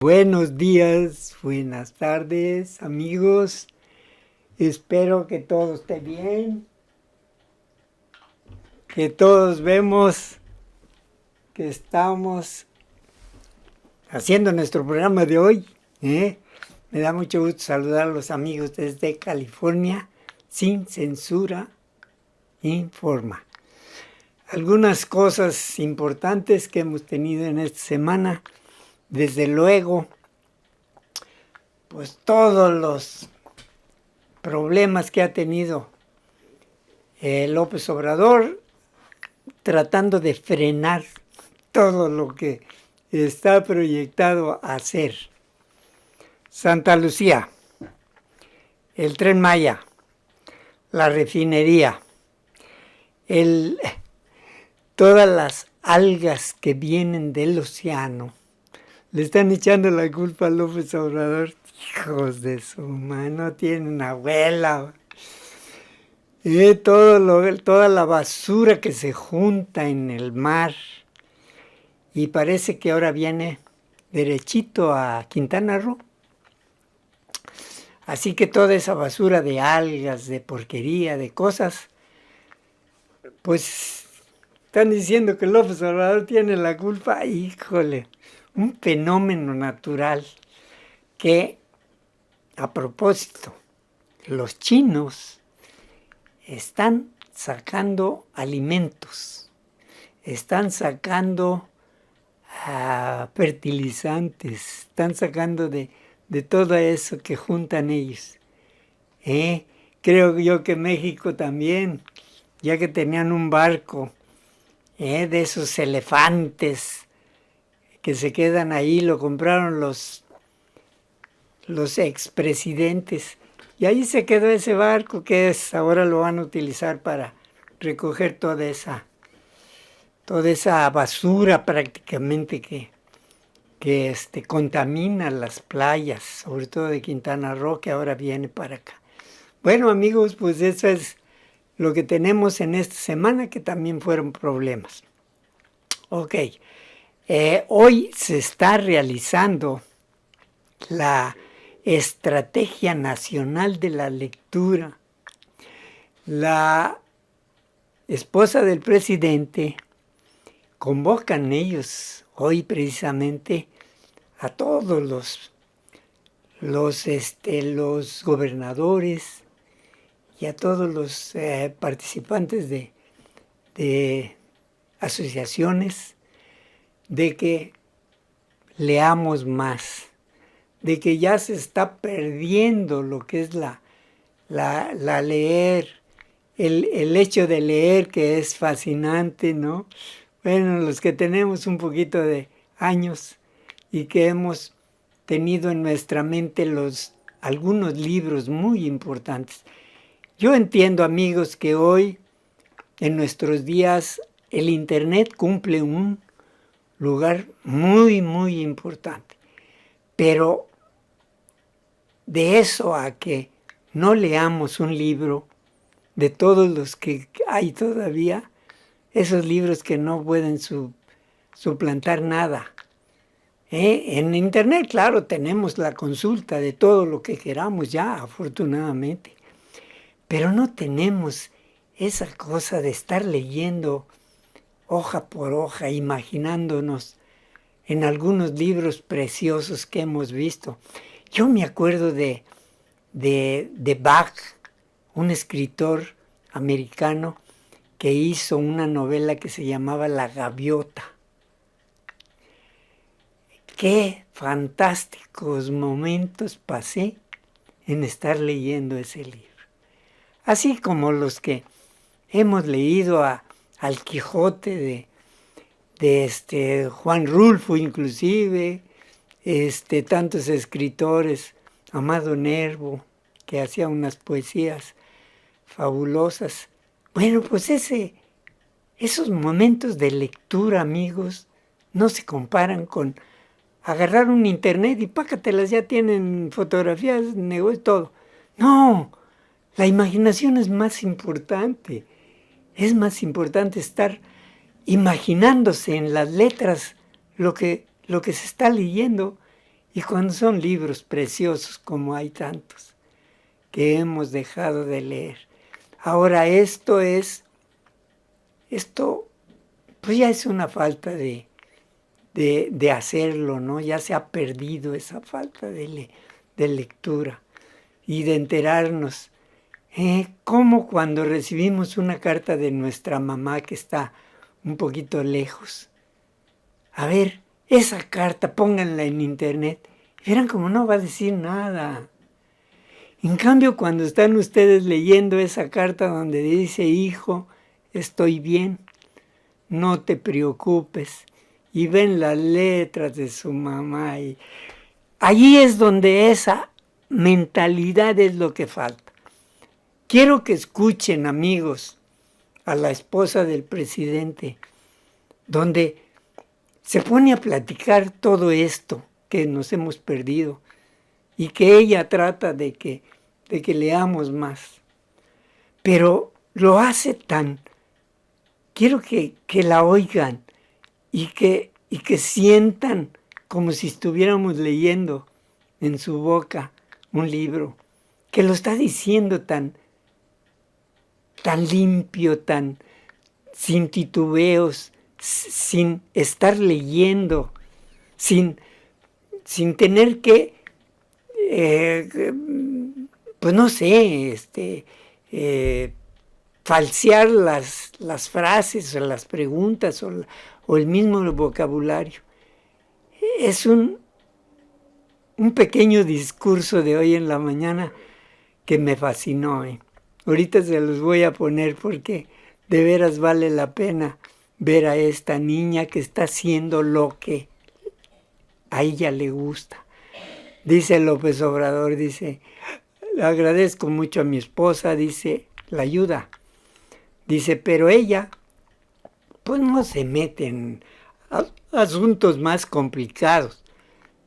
Buenos días, buenas tardes, amigos. Espero que todo esté bien, que todos vemos que estamos haciendo nuestro programa de hoy. Me da mucho gusto saludar a los amigos desde California, sin censura, informa. Algunas cosas importantes que hemos tenido en esta semana. Desde luego, pues todos los problemas que ha tenido López Obrador tratando de frenar todo lo que está proyectado a hacer. Santa Lucía, el Tren Maya, la refinería, todas las algas que vienen del océano. Le están echando la culpa a López Obrador. Hijos de su mano, tienen abuela. Toda la basura que se junta en el mar. Y parece que ahora viene derechito a Quintana Roo. Así que toda esa basura de algas, de porquería, de cosas, pues están diciendo que López Obrador tiene la culpa. Híjole, un fenómeno natural que, a propósito, los chinos están sacando alimentos, están sacando fertilizantes, están sacando de todo eso que juntan ellos. Creo yo que México también, ya que tenían un barco de esos elefantes que se quedan ahí, lo compraron los expresidentes. Y ahí se quedó ese barco ahora lo van a utilizar para recoger toda esa basura prácticamente que contamina las playas, sobre todo de Quintana Roo, que ahora viene para acá. Bueno, amigos, pues eso es lo que tenemos en esta semana, que también fueron problemas. Ok, hoy se está realizando la Estrategia Nacional de la Lectura. La esposa del presidente convocan ellos hoy precisamente a todos los gobernadores y a todos los participantes de asociaciones de que leamos más, de que ya se está perdiendo lo que es la leer, el hecho de leer, que es fascinante, ¿no? Bueno, los que tenemos un poquito de años y que hemos tenido en nuestra mente algunos libros muy importantes. Yo entiendo, amigos, que hoy, en nuestros días, el Internet cumple un lugar muy, muy importante. Pero de eso a que no leamos un libro, de todos los que hay todavía, esos libros que no pueden suplantar nada. En Internet, claro, tenemos la consulta de todo lo que queramos ya, afortunadamente. Pero no tenemos esa cosa de estar leyendo hoja por hoja, imaginándonos en algunos libros preciosos que hemos visto. Yo me acuerdo de Bach, un escritor americano que hizo una novela que se llamaba La Gaviota. Qué fantásticos momentos pasé en estar leyendo ese libro. Así como los que hemos leído al Quijote de Juan Rulfo, inclusive, tantos escritores, Amado Nervo, que hacía unas poesías fabulosas. Bueno, pues esos momentos de lectura, amigos, no se comparan con agarrar un internet y pácatelas, ya tienen fotografías, negocio, todo. No, la imaginación es más importante. Es más importante estar imaginándose en las letras lo que se está leyendo Y cuando son libros preciosos como hay tantos que hemos dejado de leer. Ahora esto pues ya es una falta de hacerlo, ¿no? Ya se ha perdido esa falta de lectura y de enterarnos. Como cuando recibimos una carta de nuestra mamá que está un poquito lejos. A ver, esa carta, pónganla en internet. Y verán como no va a decir nada. En cambio, cuando están ustedes leyendo esa carta donde dice, hijo, estoy bien, no te preocupes, y ven las letras de su mamá, y allí es donde esa mentalidad es lo que falta. Quiero que escuchen, amigos, a la esposa del presidente, donde se pone a platicar todo esto que nos hemos perdido y que ella trata de que leamos más. Pero lo hace tan... Quiero que la oigan y que sientan como si estuviéramos leyendo en su boca un libro, que lo está diciendo tan limpio, tan sin titubeos, sin estar leyendo, sin tener que, pues no sé, falsear las frases o las preguntas o el mismo vocabulario. Es un pequeño discurso de hoy en la mañana que me fascinó. Ahorita se los voy a poner porque de veras vale la pena ver a esta niña que está haciendo lo que a ella le gusta. Dice López Obrador, dice, le agradezco mucho a mi esposa, dice, la ayuda. Dice, pero ella, pues no se mete en asuntos más complicados.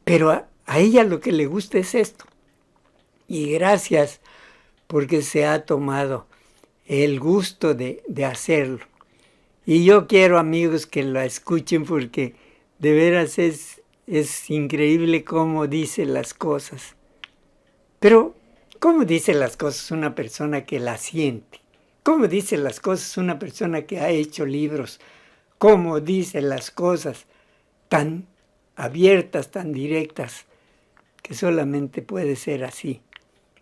Pero a ella lo que le gusta es esto. Y gracias porque se ha tomado el gusto de hacerlo. Y yo quiero, amigos, que la escuchen porque de veras es increíble cómo dice las cosas. Pero, ¿cómo dice las cosas una persona que la siente? ¿Cómo dice las cosas una persona que ha hecho libros? ¿Cómo dice las cosas tan abiertas, tan directas, que solamente puede ser así?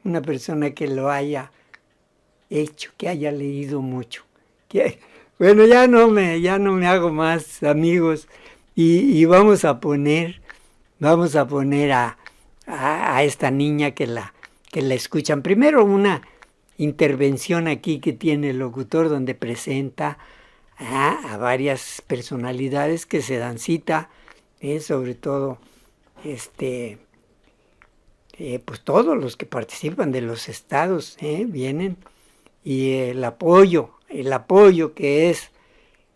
Una persona que lo haya hecho, que haya leído mucho. Bueno, ya no me hago más, amigos, y vamos a poner a esta niña que la escuchan. Primero una intervención aquí que tiene el locutor donde presenta a varias personalidades que se dan cita, sobre todo pues todos los que participan de los estados vienen, y el apoyo que es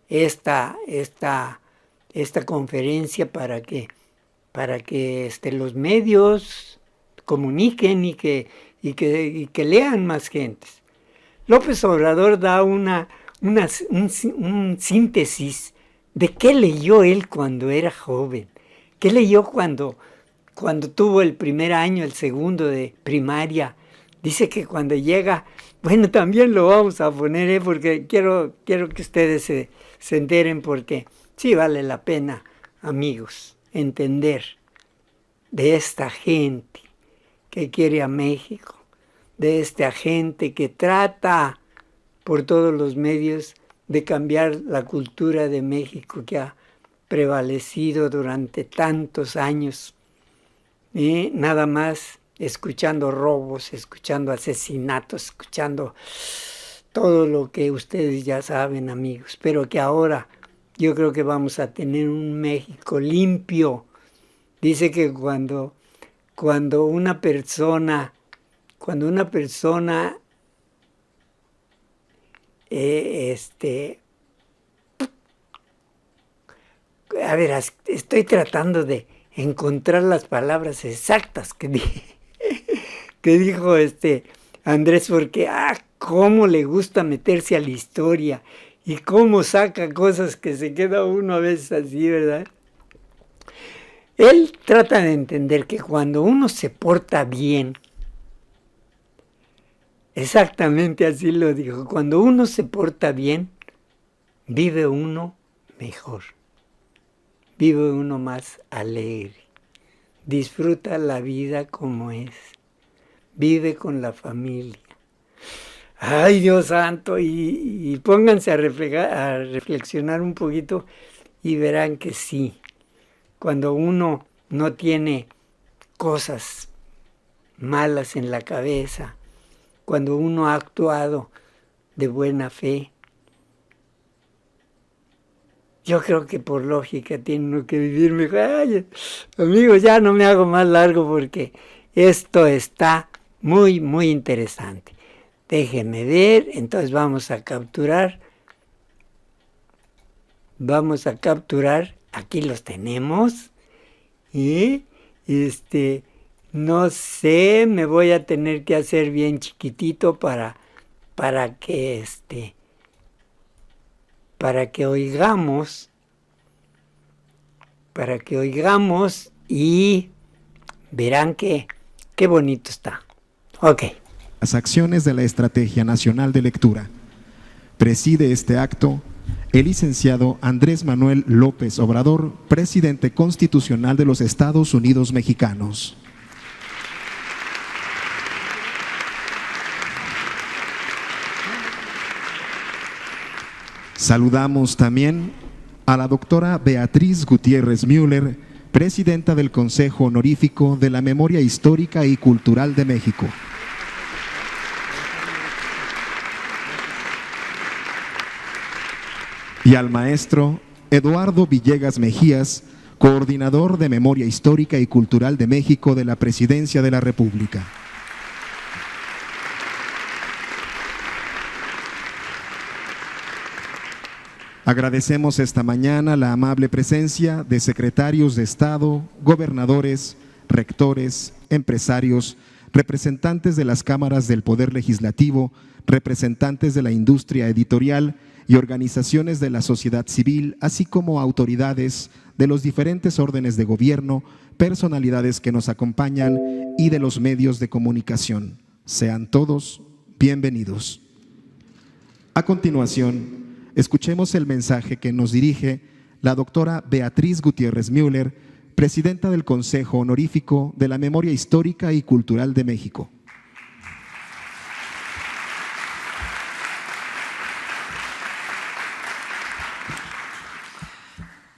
esta conferencia para que los medios comuniquen y que lean más gentes. López Obrador da un síntesis de qué leyó él cuando era joven, qué leyó cuando tuvo el primer año, el segundo de primaria. Dice que cuando llega, bueno, también lo vamos a poner, porque quiero que ustedes se enteren, porque sí vale la pena, amigos, entender de esta gente que quiere a México, de esta gente que trata por todos los medios de cambiar la cultura de México que ha prevalecido durante tantos años. Nada más escuchando robos, escuchando asesinatos, escuchando todo lo que ustedes ya saben, amigos. Pero que ahora yo creo que vamos a tener un México limpio. Dice que cuando una persona a ver, estoy tratando de encontrar las palabras exactas que dijo Andrés, porque cómo le gusta meterse a la historia y cómo saca cosas que se queda uno a veces así, ¿verdad? Él trata de entender que cuando uno se porta bien, exactamente así lo dijo, cuando uno se porta bien, vive uno mejor, vive uno más alegre, disfruta la vida como es, vive con la familia. Ay, Dios santo, y pónganse a reflexionar un poquito y verán que sí, cuando uno no tiene cosas malas en la cabeza, cuando uno ha actuado de buena fe, yo creo que por lógica tiene uno que vivir mejor. Ay, amigos, ya no me hago más largo porque esto está muy, muy interesante. Déjenme ver, entonces vamos a capturar, aquí los tenemos, y no sé, me voy a tener que hacer bien chiquitito para que oigamos, y verán que qué bonito está. Ok. Las acciones de la Estrategia Nacional de Lectura. Preside este acto el licenciado Andrés Manuel López Obrador, presidente constitucional de los Estados Unidos mexicanos. Saludamos también a la doctora Beatriz Gutiérrez Müller, presidenta del Consejo Honorífico de la Memoria Histórica y Cultural de México. Y al maestro Eduardo Villegas Mejías, coordinador de Memoria Histórica y Cultural de México de la Presidencia de la República. Agradecemos esta mañana la amable presencia de secretarios de Estado, gobernadores, rectores, empresarios, representantes de las cámaras del Poder Legislativo, representantes de la industria editorial y organizaciones de la sociedad civil, así como autoridades de los diferentes órdenes de gobierno, personalidades que nos acompañan y de los medios de comunicación. Sean todos bienvenidos. A continuación, escuchemos el mensaje que nos dirige la doctora Beatriz Gutiérrez Müller, presidenta del Consejo Honorífico de la Memoria Histórica y Cultural de México.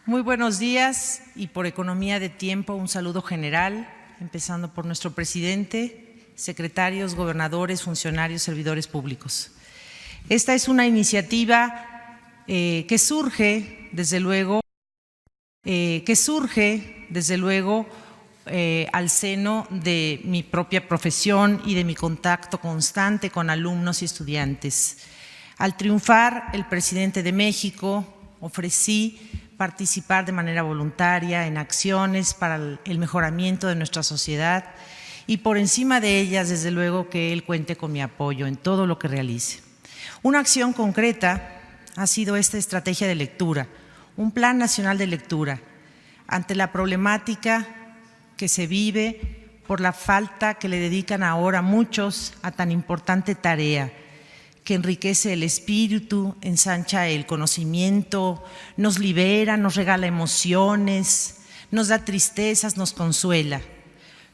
Muy buenos días y por economía de tiempo un saludo general, empezando por nuestro presidente, secretarios, gobernadores, funcionarios, servidores públicos. Esta es una iniciativa que surge, desde luego, al seno de mi propia profesión y de mi contacto constante con alumnos y estudiantes. Al triunfar el presidente de México, ofrecí participar de manera voluntaria en acciones para el mejoramiento de nuestra sociedad y por encima de ellas, desde luego, que él cuente con mi apoyo en todo lo que realice. Una acción concreta ha sido esta estrategia de lectura, un plan nacional de lectura, ante la problemática que se vive por la falta que le dedican ahora muchos a tan importante tarea, que enriquece el espíritu, ensancha el conocimiento, nos libera, nos regala emociones, nos da tristezas, nos consuela.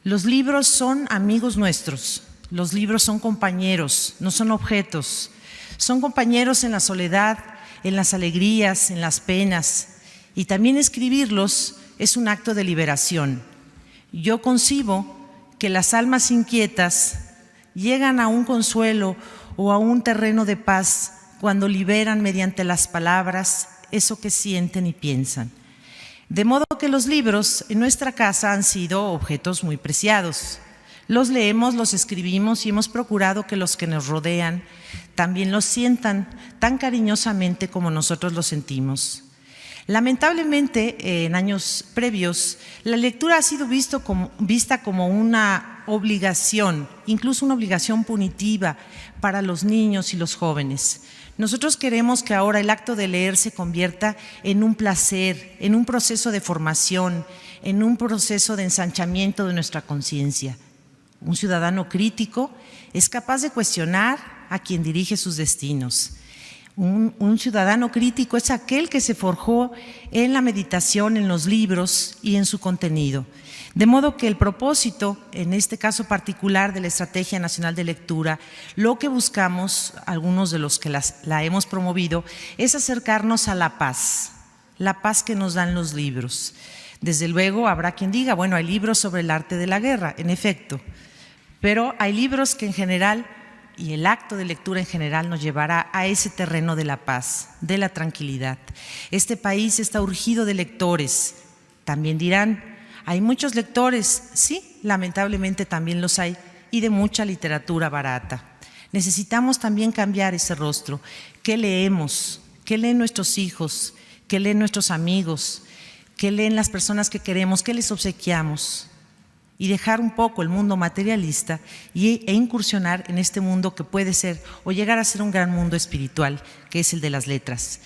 Los libros son amigos nuestros, los libros son compañeros, no son objetos. Son compañeros en la soledad, en las alegrías, en las penas. Y también escribirlos es un acto de liberación. Yo concibo que las almas inquietas llegan a un consuelo o a un terreno de paz cuando liberan mediante las palabras eso que sienten y piensan. De modo que los libros en nuestra casa han sido objetos muy preciados. Los leemos, los escribimos y hemos procurado que los que nos rodean también los sientan tan cariñosamente como nosotros los sentimos. Lamentablemente, en años previos, la lectura ha sido vista como una obligación, incluso una obligación punitiva para los niños y los jóvenes. Nosotros queremos que ahora el acto de leer se convierta en un placer, en un proceso de formación, en un proceso de ensanchamiento de nuestra conciencia. Un ciudadano crítico es capaz de cuestionar a quien dirige sus destinos. Un ciudadano crítico es aquel que se forjó en la meditación, en los libros y en su contenido. De modo que el propósito, en este caso particular de la Estrategia Nacional de Lectura, lo que buscamos, algunos de los que la hemos promovido, es acercarnos a la paz que nos dan los libros. Desde luego habrá quien diga, bueno, hay libros sobre el arte de la guerra, en efecto, pero hay libros que en general, y el acto de lectura en general, nos llevará a ese terreno de la paz, de la tranquilidad. Este país está urgido de lectores. También dirán, hay muchos lectores, sí, lamentablemente también los hay, y de mucha literatura barata. Necesitamos también cambiar ese rostro. ¿Qué leemos? ¿Qué leen nuestros hijos? ¿Qué leen nuestros amigos? ¿Qué leen las personas que queremos? ¿Qué les obsequiamos? Y dejar un poco el mundo materialista e incursionar en este mundo que puede ser o llegar a ser un gran mundo espiritual, que es el de las letras.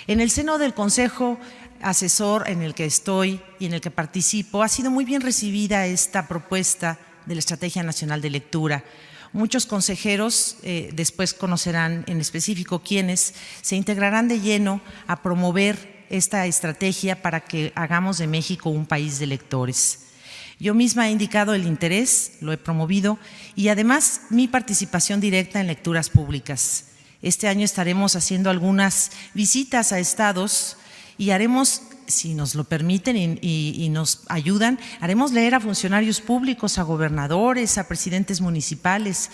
En el seno del Consejo Asesor en el que estoy y en el que participo, ha sido muy bien recibida esta propuesta de la Estrategia Nacional de Lectura. Muchos consejeros, después conocerán en específico quiénes, se integrarán de lleno a promover esta estrategia para que hagamos de México un país de lectores. Yo misma he indicado el interés, lo he promovido, y además mi participación directa en lecturas públicas. Este año estaremos haciendo algunas visitas a estados y haremos, si nos lo permiten y nos ayudan, haremos leer a funcionarios públicos, a gobernadores, a presidentes municipales,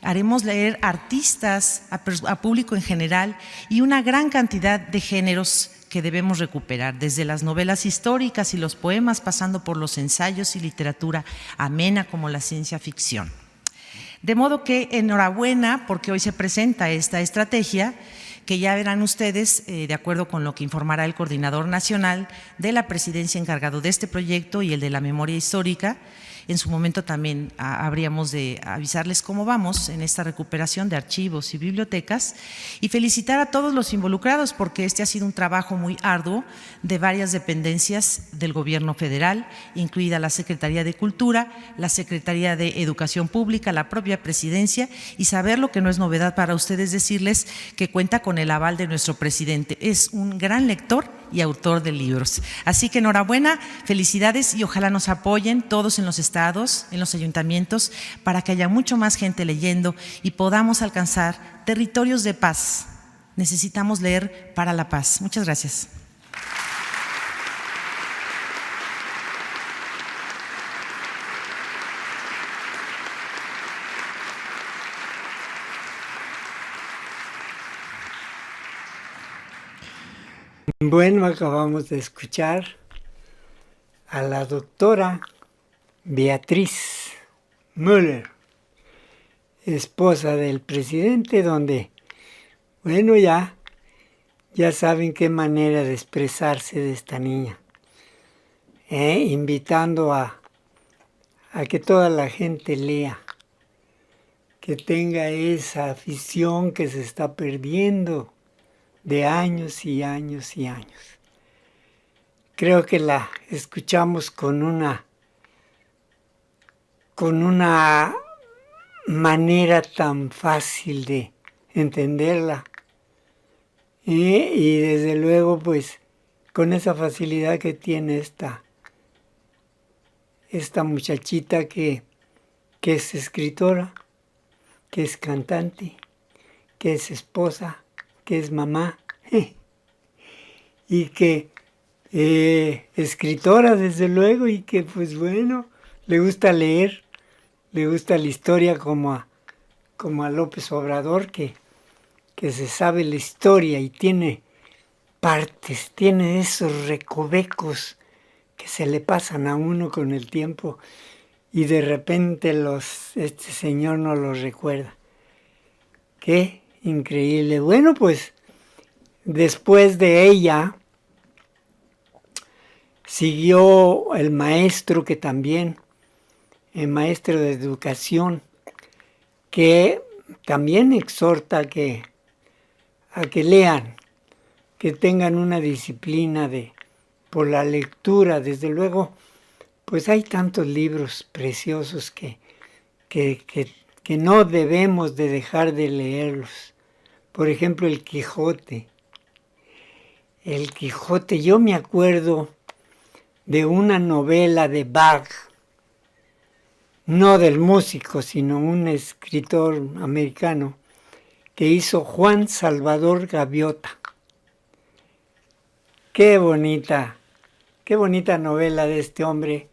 haremos leer a artistas, a público en general y una gran cantidad de géneros que debemos recuperar, desde las novelas históricas y los poemas, pasando por los ensayos y literatura amena como la ciencia ficción. De modo que enhorabuena porque hoy se presenta esta estrategia que ya verán ustedes, de acuerdo con lo que informará el coordinador nacional de la presidencia encargado de este proyecto y el de la memoria histórica. En su momento también habríamos de avisarles cómo vamos en esta recuperación de archivos y bibliotecas y felicitar a todos los involucrados porque este ha sido un trabajo muy arduo de varias dependencias del gobierno federal, incluida la Secretaría de Cultura, la Secretaría de Educación Pública, la propia presidencia y saber lo que no es novedad para ustedes decirles que cuenta con el aval de nuestro presidente. Es un gran lector y autor de libros. Así que enhorabuena, felicidades y ojalá nos apoyen todos en los estados, en los ayuntamientos, para que haya mucho más gente leyendo y podamos alcanzar territorios de paz. Necesitamos leer para la paz. Muchas gracias. Bueno, acabamos de escuchar a la doctora Beatriz Müller, esposa del presidente, donde, bueno, ya saben qué manera de expresarse de esta niña, invitando a que toda la gente lea, que tenga esa afición que se está perdiendo de años y años y años. Creo que la escuchamos con una manera tan fácil de entenderla y desde luego pues con esa facilidad que tiene esta muchachita que es escritora, que es cantante, que es esposa, que es mamá y que escritora desde luego y que pues bueno, le gusta leer, le gusta la historia como a López Obrador que se sabe la historia y tiene partes, tiene esos recovecos que se le pasan a uno con el tiempo y de repente este señor no los recuerda. Qué increíble. Bueno, pues después de ella Siguió el maestro que también, el maestro de educación, que también exhorta a que lean, que tengan una disciplina por la lectura. Desde luego, pues hay tantos libros preciosos que no debemos de dejar de leerlos. Por ejemplo, el Quijote. El Quijote, yo me acuerdo de una novela de Bach, no del músico, sino un escritor americano, que hizo Juan Salvador Gaviota. Qué bonita novela de este hombre.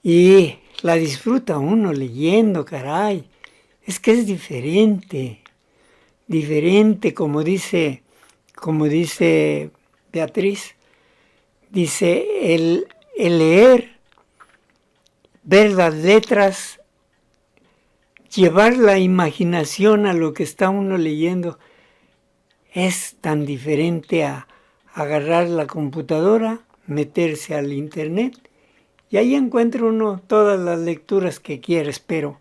Y la disfruta uno leyendo, caray. Es que es diferente, como dice Beatriz. Dice, el leer, ver las letras, llevar la imaginación a lo que está uno leyendo, es tan diferente a agarrar la computadora, meterse al internet, y ahí encuentra uno todas las lecturas que quieres, pero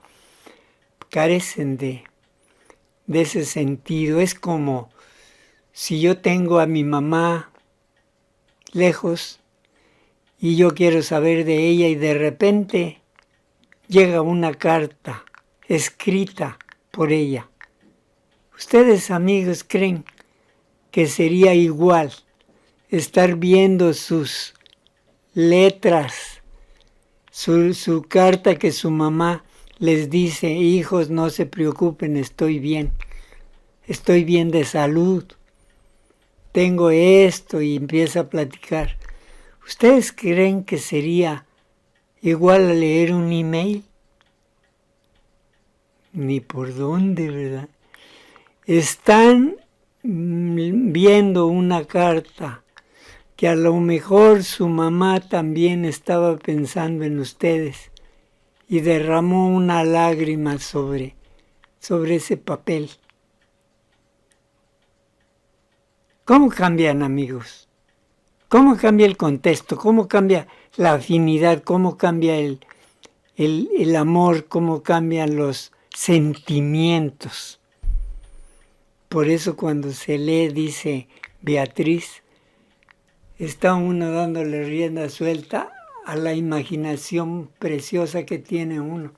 carecen de ese sentido. Es como si yo tengo a mi mamá lejos y yo quiero saber de ella y de repente llega una carta escrita por ella. ¿Ustedes, amigos, creen que sería igual estar viendo sus letras, su carta que su mamá les dice: hijos, no se preocupen, estoy bien de salud, tengo esto, y empieza a platicar? ¿Ustedes creen que sería igual a leer un email? Ni por dónde, ¿verdad? Están viendo una carta que a lo mejor su mamá también estaba pensando en ustedes y derramó una lágrima sobre ese papel. ¿Cómo cambian, amigos? ¿Cómo cambia el contexto? ¿Cómo cambia la afinidad? ¿Cómo cambia el amor? ¿Cómo cambian los sentimientos? Por eso cuando se lee, dice Beatriz, está uno dándole rienda suelta a la imaginación preciosa que tiene uno.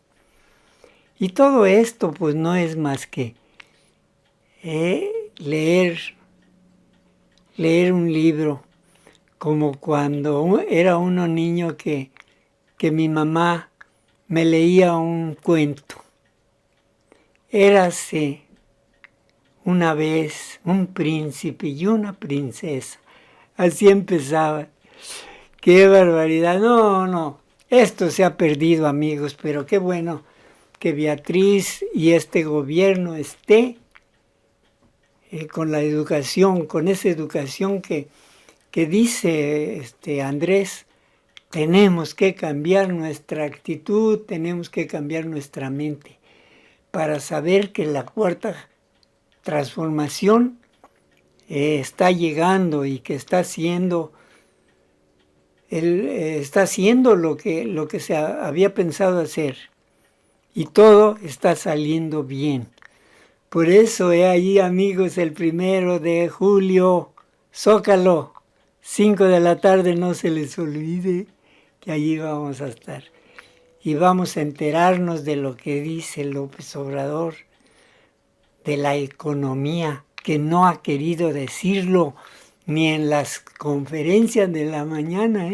Y todo esto pues no es más que leer un libro, como cuando era uno niño que mi mamá me leía un cuento. Érase una vez un príncipe y una princesa. Así empezaba. ¡Qué barbaridad! No, esto se ha perdido, amigos, pero qué bueno que Beatriz y este gobierno esté con la educación, con esa educación que dice Andrés. Tenemos que cambiar nuestra actitud, tenemos que cambiar nuestra mente para saber que la cuarta transformación está llegando y que está haciendo lo que se había pensado hacer, y todo está saliendo bien. Por eso ahí, amigos, el 1 de julio, Zócalo, 5 de la tarde, no se les olvide que allí vamos a estar. Y vamos a enterarnos de lo que dice López Obrador, de la economía, que no ha querido decirlo ni en las conferencias de la mañana,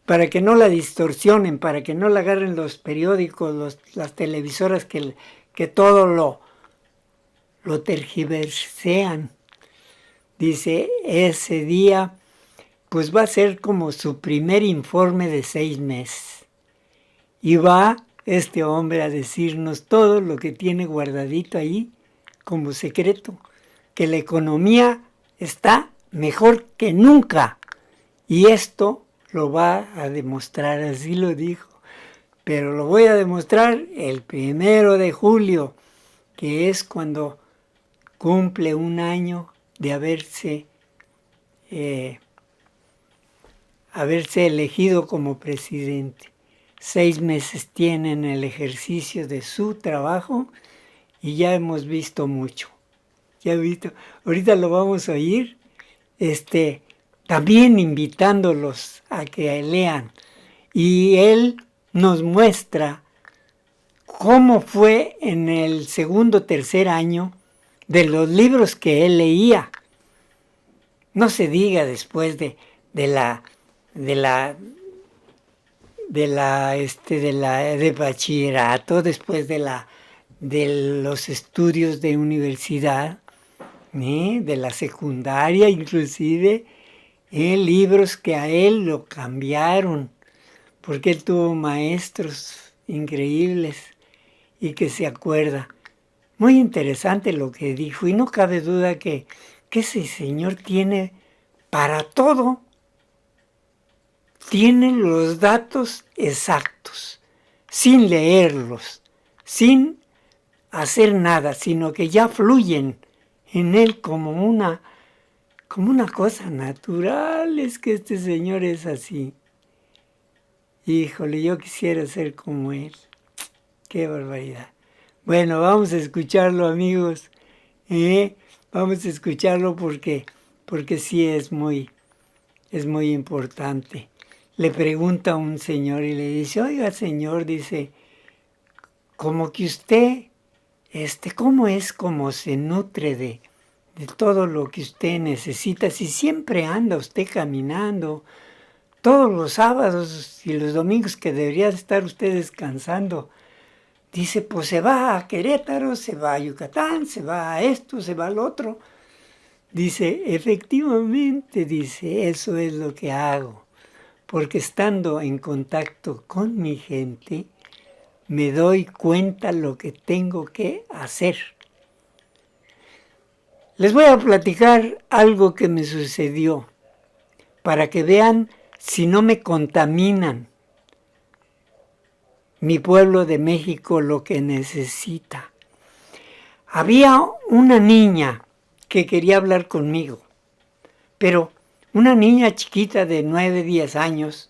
para que no la distorsionen, para que no la agarren los periódicos, las televisoras que todo lo tergiversean. Dice, ese día pues va a ser como su primer informe de 6 meses. Y va este hombre a decirnos todo lo que tiene guardadito ahí como secreto, que la economía está mejor que nunca. Y esto lo va a demostrar, así lo dijo. Pero lo voy a demostrar el 1 de julio, que es cuando cumple un año de haberse haberse elegido como presidente. 6 meses tiene en el ejercicio de su trabajo y ya hemos visto mucho. Ya he visto, ahorita lo vamos a oír, también invitándolos a que lean. Y él nos muestra cómo fue en el segundo, tercer año de los libros que él leía. No se diga después de bachillerato, después de los estudios de universidad, de la secundaria inclusive, libros que a él lo cambiaron, porque él tuvo maestros increíbles y que se acuerda. Muy interesante lo que dijo, y no cabe duda que ese señor tiene para todo. Tiene los datos exactos, sin leerlos, sin hacer nada, sino que ya fluyen en él como una cosa natural. Es que este señor es así. Híjole, yo quisiera ser como él. Qué barbaridad. Bueno, vamos a escucharlo, amigos. Vamos a escucharlo porque sí es muy importante. Le pregunta a un señor y le dice, oiga, señor, dice, como que usted, ¿cómo se nutre de todo lo que usted necesita? Si siempre anda usted caminando, todos los sábados y los domingos que debería estar usted descansando. Dice, pues se va a Querétaro, se va a Yucatán, se va a esto, se va al otro. Dice, efectivamente, dice, eso es lo que hago. Porque estando en contacto con mi gente, me doy cuenta lo que tengo que hacer. Les voy a platicar algo que me sucedió, para que vean si no me contaminan mi pueblo de México lo que necesita. Había una niña que quería hablar conmigo, pero una niña chiquita de 9, 10 años,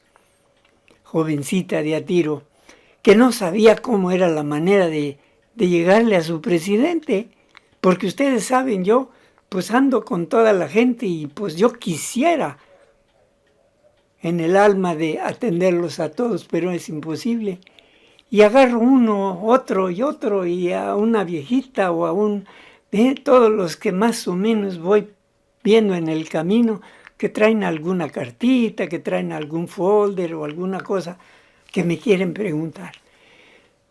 jovencita de a tiro, que no sabía cómo era la manera de llegarle a su presidente, porque ustedes saben, yo pues ando con toda la gente y pues yo quisiera en el alma de atenderlos a todos, pero es imposible. Y agarro uno, otro y a una viejita o a todos los que más o menos voy viendo en el camino, que traen alguna cartita, que traen algún folder o alguna cosa que me quieren preguntar.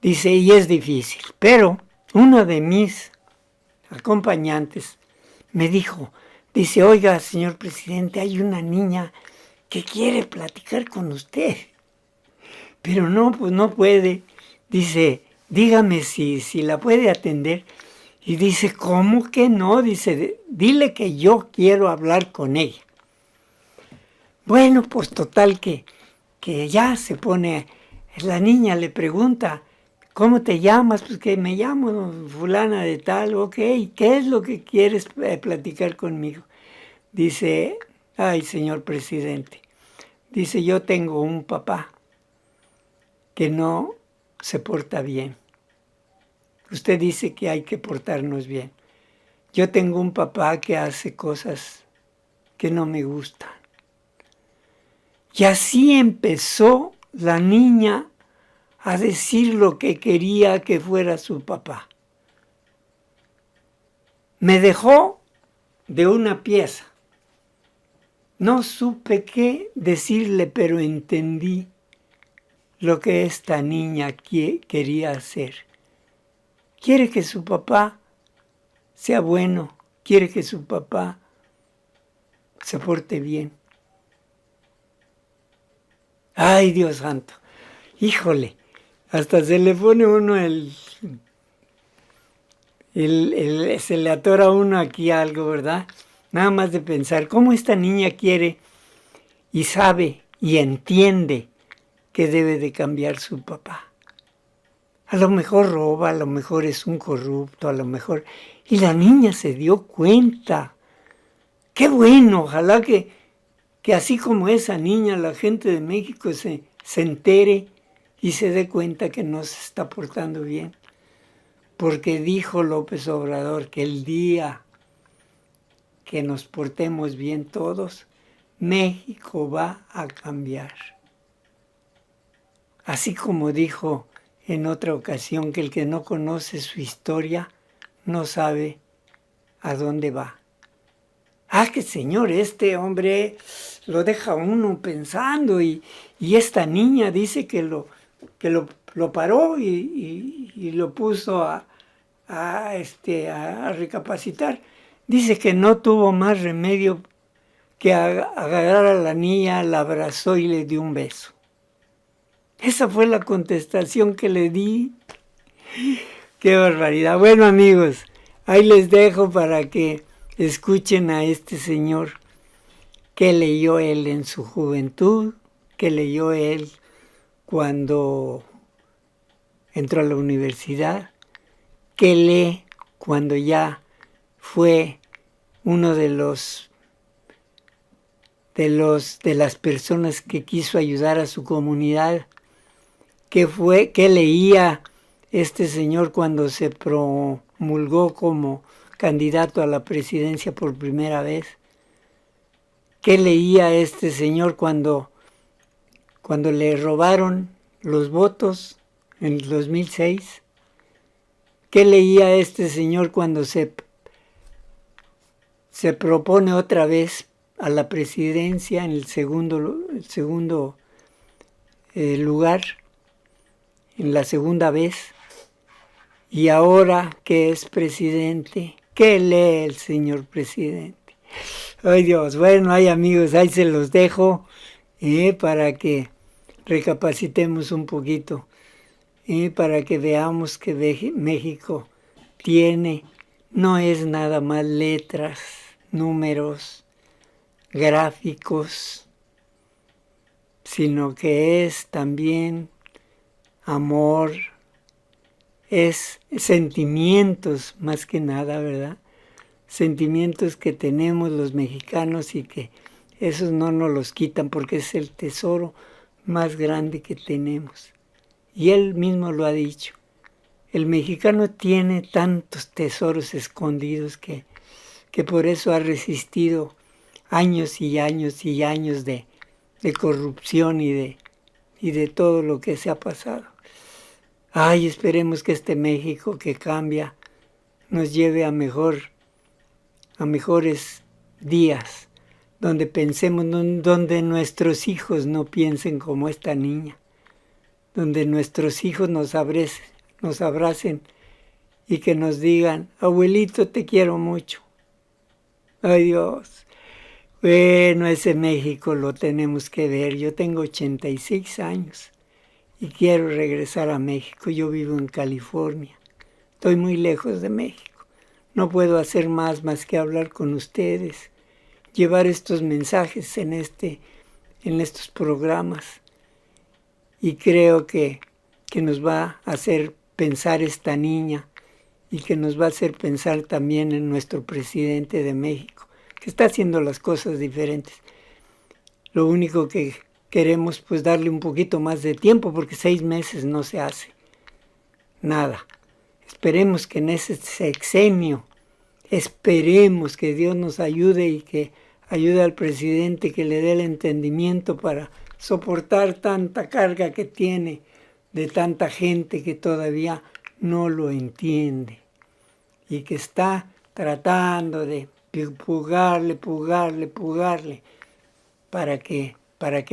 Dice, y es difícil, pero uno de mis acompañantes me dijo, dice, oiga, señor presidente, hay una niña que quiere platicar con usted, pero no, pues no puede. Dice, dígame si la puede atender. Y dice, ¿cómo que no? Dice, dile que yo quiero hablar con ella. Bueno, pues total que ya se pone, la niña le pregunta, ¿cómo te llamas? Pues que me llamo fulana de tal, ok, ¿qué es lo que quieres platicar conmigo? Dice, ay, señor presidente, dice, yo tengo un papá que no se porta bien. Usted dice que hay que portarnos bien. Yo tengo un papá que hace cosas que no me gustan. Y así empezó la niña a decir lo que quería que fuera su papá. Me dejó de una pieza. No supe qué decirle, pero entendí lo que esta niña quería hacer. Quiere que su papá sea bueno, quiere que su papá se porte bien. Ay, Dios santo, híjole, hasta se le pone uno se le atora a uno aquí algo, ¿verdad? Nada más de pensar cómo esta niña quiere y sabe y entiende que debe de cambiar su papá. A lo mejor roba, a lo mejor es un corrupto, a lo mejor... Y la niña se dio cuenta. Qué bueno, ojalá que que así como esa niña, la gente de México se entere y se dé cuenta que no se está portando bien. Porque dijo López Obrador que el día que nos portemos bien todos, México va a cambiar. Así como dijo en otra ocasión que el que no conoce su historia no sabe a dónde va. Ah, que señor, este hombre lo deja uno pensando y esta niña dice que lo paró y lo puso a recapacitar. Dice que no tuvo más remedio que agarrar a la niña, la abrazó y le dio un beso. Esa fue la contestación que le di. ¡Qué barbaridad! Bueno, amigos, ahí les dejo para que escuchen a este señor qué leyó él en su juventud, qué leyó él cuando entró a la universidad, qué lee cuando ya fue uno de las personas que quiso ayudar a su comunidad, qué leía este señor cuando se promulgó como candidato a la presidencia por primera vez, qué leía este señor cuando le robaron los votos en el 2006, qué leía este señor cuando se propone otra vez a la presidencia en el segundo lugar, en la segunda vez, y ahora que es presidente, ¿qué lee el señor presidente? Ay Dios, bueno, ay amigos, ahí se los dejo para que recapacitemos un poquito, para que veamos que México no es nada más letras, números, gráficos, sino que es también amor, es sentimientos más que nada, ¿verdad? Sentimientos que tenemos los mexicanos y que esos no nos los quitan porque es el tesoro más grande que tenemos. Y él mismo lo ha dicho. El mexicano tiene tantos tesoros escondidos que por eso ha resistido años y años y años de corrupción y de todo lo que se ha pasado. Ay, esperemos que este México que cambia nos lleve a mejores días, donde pensemos, donde nuestros hijos no piensen como esta niña, donde nuestros hijos nos abracen y que nos digan, abuelito, te quiero mucho. Ay Dios, bueno, ese México lo tenemos que ver. Yo tengo 86 años y quiero regresar a México. Yo vivo en California, estoy muy lejos de México. No puedo hacer más que hablar con ustedes, llevar estos mensajes en estos programas. Y creo que nos va a hacer pensar esta niña y que nos va a hacer pensar también en nuestro presidente de México, que está haciendo las cosas diferentes. Lo único que queremos pues darle un poquito más de tiempo porque 6 meses no se hace nada. Esperemos que en ese sexenio, esperemos que Dios nos ayude y que ayude al presidente, que le dé el entendimiento para soportar tanta carga que tiene de tanta gente que todavía no lo entiende y que está tratando de pugarle para que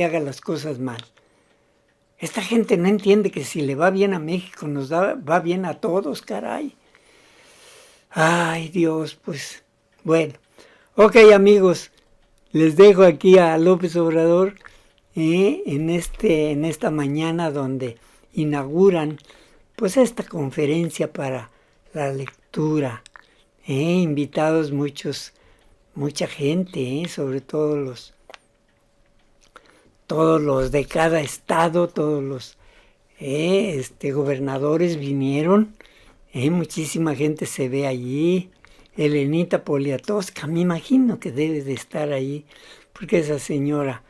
haga las cosas mal. Esta gente no entiende que si le va bien a México, va bien a todos, caray. Ay, Dios, pues, bueno. Ok, amigos, les dejo aquí a López Obrador en esta mañana donde inauguran pues esta conferencia para la lectura. Invitados mucha gente, sobre todo todos los de cada estado, todos los gobernadores vinieron, muchísima gente se ve allí. Elenita Poliatowska, me imagino que debe de estar allí porque esa señora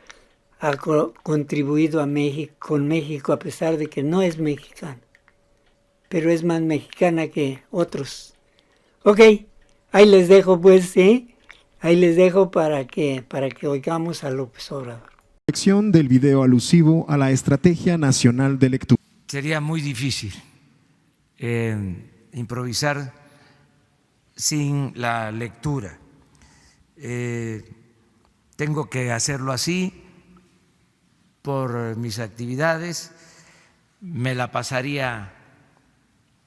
ha contribuido a México, con México, a pesar de que no es mexicana, pero es más mexicana que otros. Ok, ahí les dejo pues, ahí les dejo para que oigamos a López Obrador. Sección del video alusivo a la Estrategia Nacional de Lectura. Sería muy difícil improvisar sin la lectura. Tengo que hacerlo así por mis actividades. Me la pasaría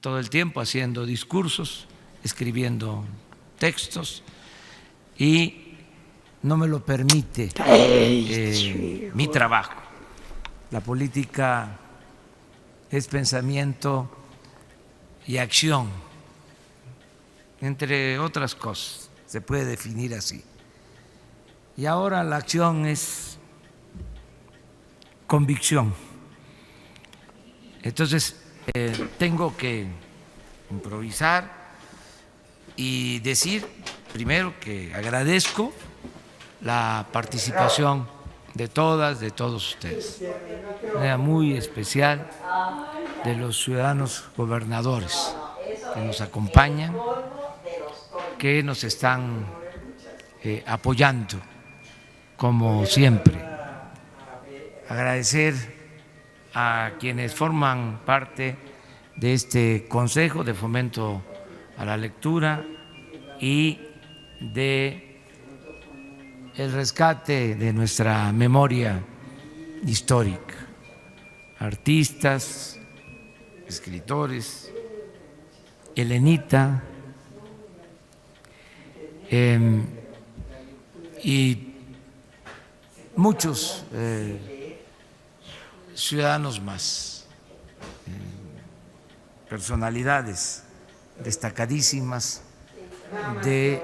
todo el tiempo haciendo discursos, escribiendo textos, y no me lo permite mi trabajo. La política es pensamiento y acción, entre otras cosas, se puede definir así. Y ahora la acción es convicción. Entonces, tengo que improvisar y decir primero que agradezco la participación de todas, de todos ustedes, de manera muy especial de los ciudadanos gobernadores que nos acompañan, que nos están apoyando como siempre. Agradecer a quienes forman parte de este Consejo de Fomento a la Lectura y de el rescate de nuestra memoria histórica, artistas, escritores, Elenita, y muchos ciudadanos más, personalidades destacadísimas de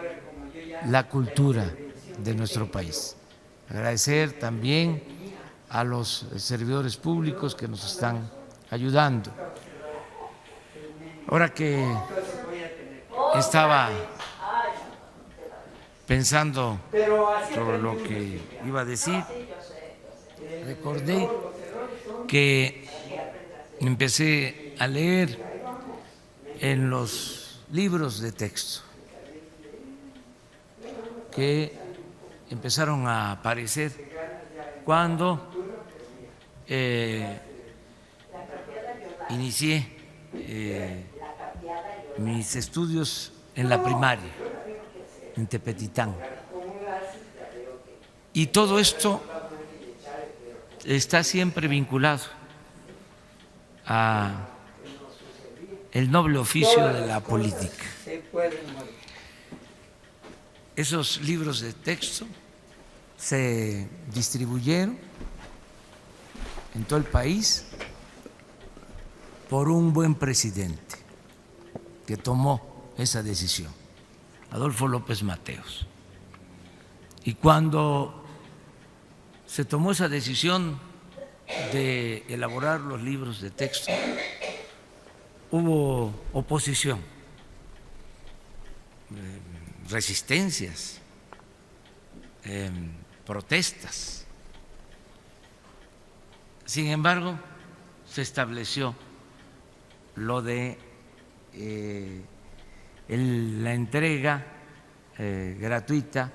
la cultura de nuestro país. Agradecer también a los servidores públicos que nos están ayudando. Ahora que estaba pensando sobre lo que iba a decir, recordé que empecé a leer en los libros de texto que empezaron a aparecer cuando inicié mis estudios en la primaria, en Tepetitán. Y todo esto está siempre vinculado a el noble oficio de la política. Esos libros de texto se distribuyeron en todo el país por un buen presidente que tomó esa decisión, Adolfo López Mateos. Y cuando se tomó esa decisión de elaborar los libros de texto, hubo oposición, resistencias, protestas. Sin embargo, se estableció lo de la entrega gratuita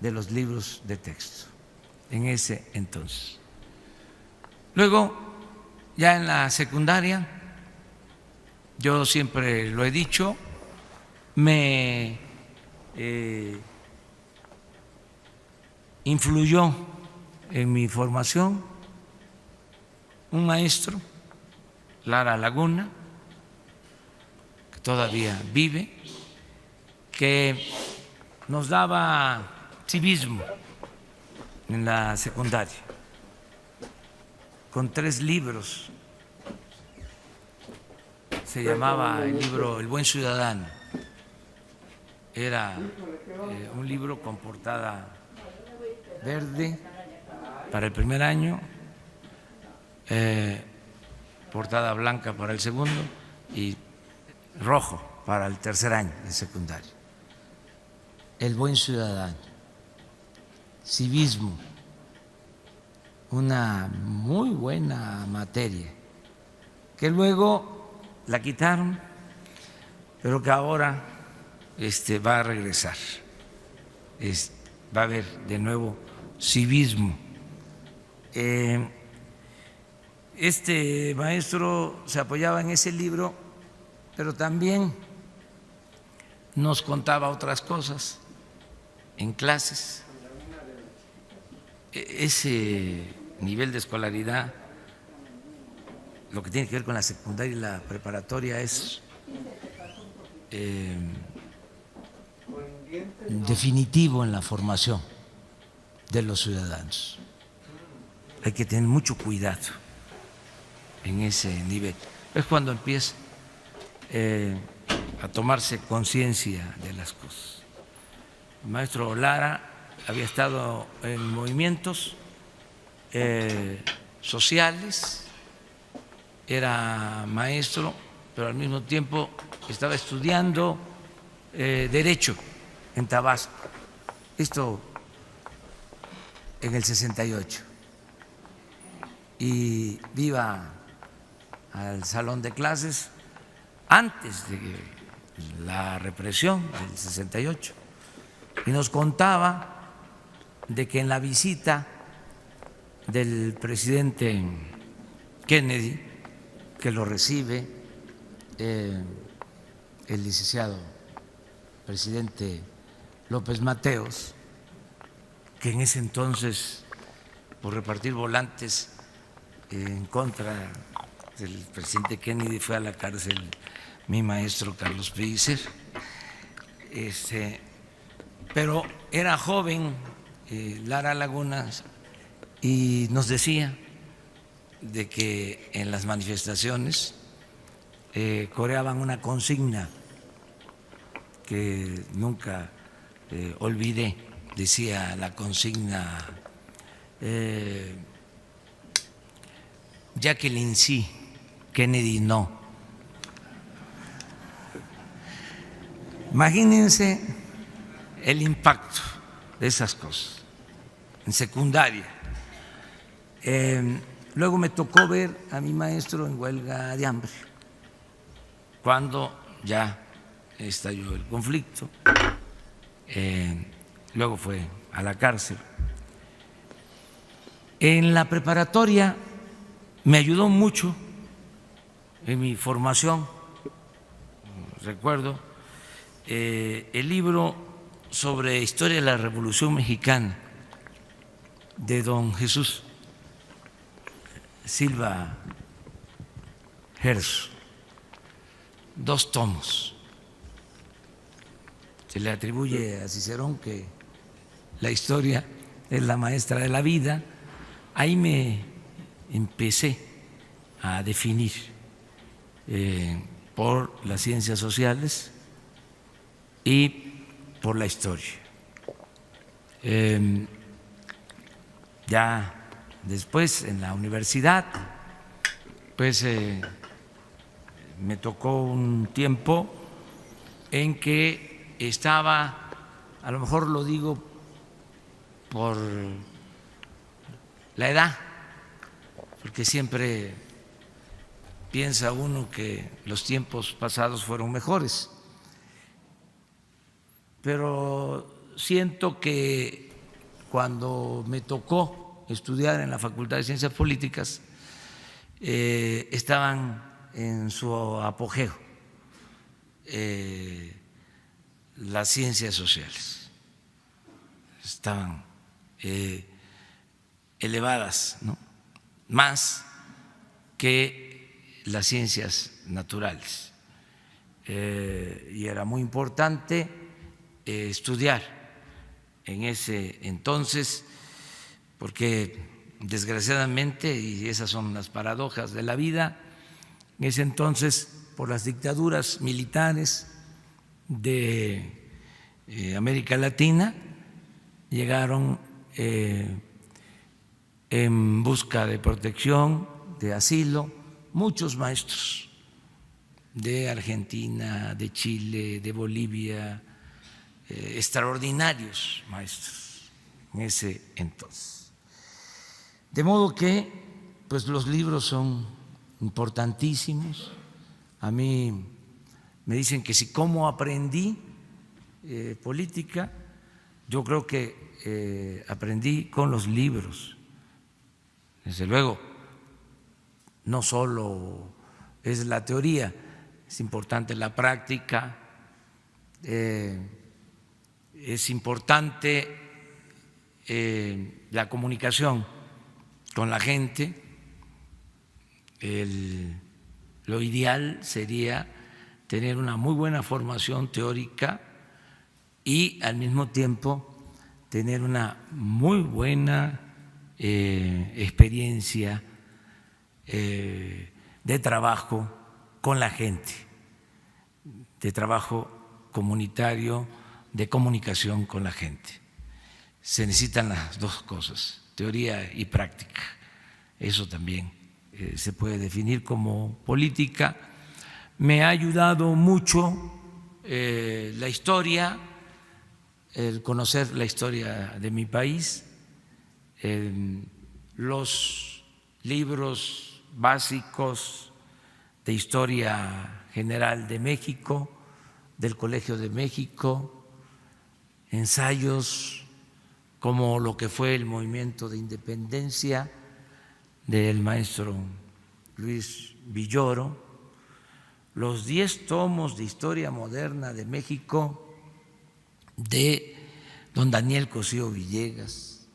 de los libros de texto en ese entonces. Luego, ya en la secundaria, yo siempre lo he dicho, me influyó en mi formación un maestro, Lara Laguna, que todavía vive, que nos daba civismo en la secundaria, con 3 libros. Se llamaba el libro El Buen Ciudadano. Era un libro con portada verde para el primer año, portada blanca para el segundo y rojo para el tercer año de secundaria. El Buen Ciudadano. civismo, una muy buena materia, que luego la quitaron, pero que ahora va a regresar. Va a haber de nuevo civismo. Este maestro se apoyaba en ese libro, pero también nos contaba otras cosas en clases. Ese nivel de escolaridad, lo que tiene que ver con la secundaria y la preparatoria, es definitivo en la formación de los ciudadanos. Hay que tener mucho cuidado en ese nivel. Es cuando empieza a tomarse conciencia de las cosas. El maestro Lara había estado en movimientos sociales, era maestro, pero al mismo tiempo estaba estudiando Derecho en Tabasco. Esto en el 68. Y iba al salón de clases antes de la represión del 68 y nos contaba de que en la visita del presidente Kennedy, que lo recibe el licenciado presidente López Mateos, que en ese entonces, por repartir volantes en contra del presidente Kennedy, fue a la cárcel mi maestro Carlos Pellicer. Pero era joven Lara Laguna y nos decía de que en las manifestaciones coreaban una consigna que nunca olvidé. Decía la consigna: Jacqueline sí, Kennedy no. Imagínense el impacto de esas cosas en secundaria. Luego me tocó ver a mi maestro en huelga de hambre, cuando ya estalló el conflicto. Luego fue a la cárcel. En la preparatoria me ayudó mucho en mi formación. Recuerdo el libro sobre historia de la Revolución Mexicana de don Jesús Silva Gerso, 2 tomos. Se le atribuye a Cicerón que la historia es la maestra de la vida. Ahí me empecé a definir por las ciencias sociales y por la historia. Ya después en la universidad, pues me tocó un tiempo en que estaba, a lo mejor lo digo por la edad, porque siempre piensa uno que los tiempos pasados fueron mejores, pero siento que cuando me tocó estudiar en la Facultad de Ciencias Políticas estaban en su apogeo las ciencias sociales, estaban elevadas, ¿no?, más que las ciencias naturales, y era muy importante estudiar en ese entonces, porque desgraciadamente, y esas son las paradojas de la vida, en ese entonces, por las dictaduras militares de América Latina, llegaron en busca de protección, de asilo, muchos maestros de Argentina, de Chile, de Bolivia, extraordinarios maestros en ese entonces. De modo que, pues los libros son importantísimos. A mí me dicen que si cómo aprendí política, yo creo que aprendí con los libros. Desde luego, no solo es la teoría, es importante la práctica, es importante la comunicación con la gente. Lo ideal sería tener una muy buena formación teórica y al mismo tiempo tener una muy buena experiencia de trabajo con la gente, de trabajo comunitario, de comunicación con la gente. Se necesitan las dos cosas, teoría y práctica. Eso también se puede definir como política. Me ha ayudado mucho la historia, el conocer la historia de mi país, los libros básicos de historia general de México, del Colegio de México, ensayos como lo que fue el movimiento de independencia del maestro Luis Villoro, los 10 tomos de historia moderna de México de don Daniel Cosío Villegas.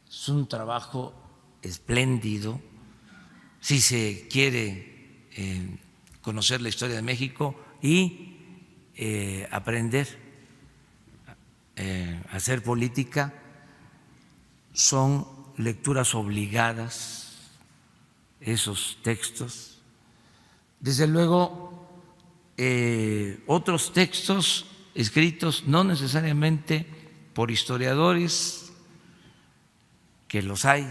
Es un trabajo espléndido si se quiere conocer la historia de México y aprender a hacer política. Son lecturas obligadas esos textos. Desde luego, otros textos escritos no necesariamente por historiadores, que los hay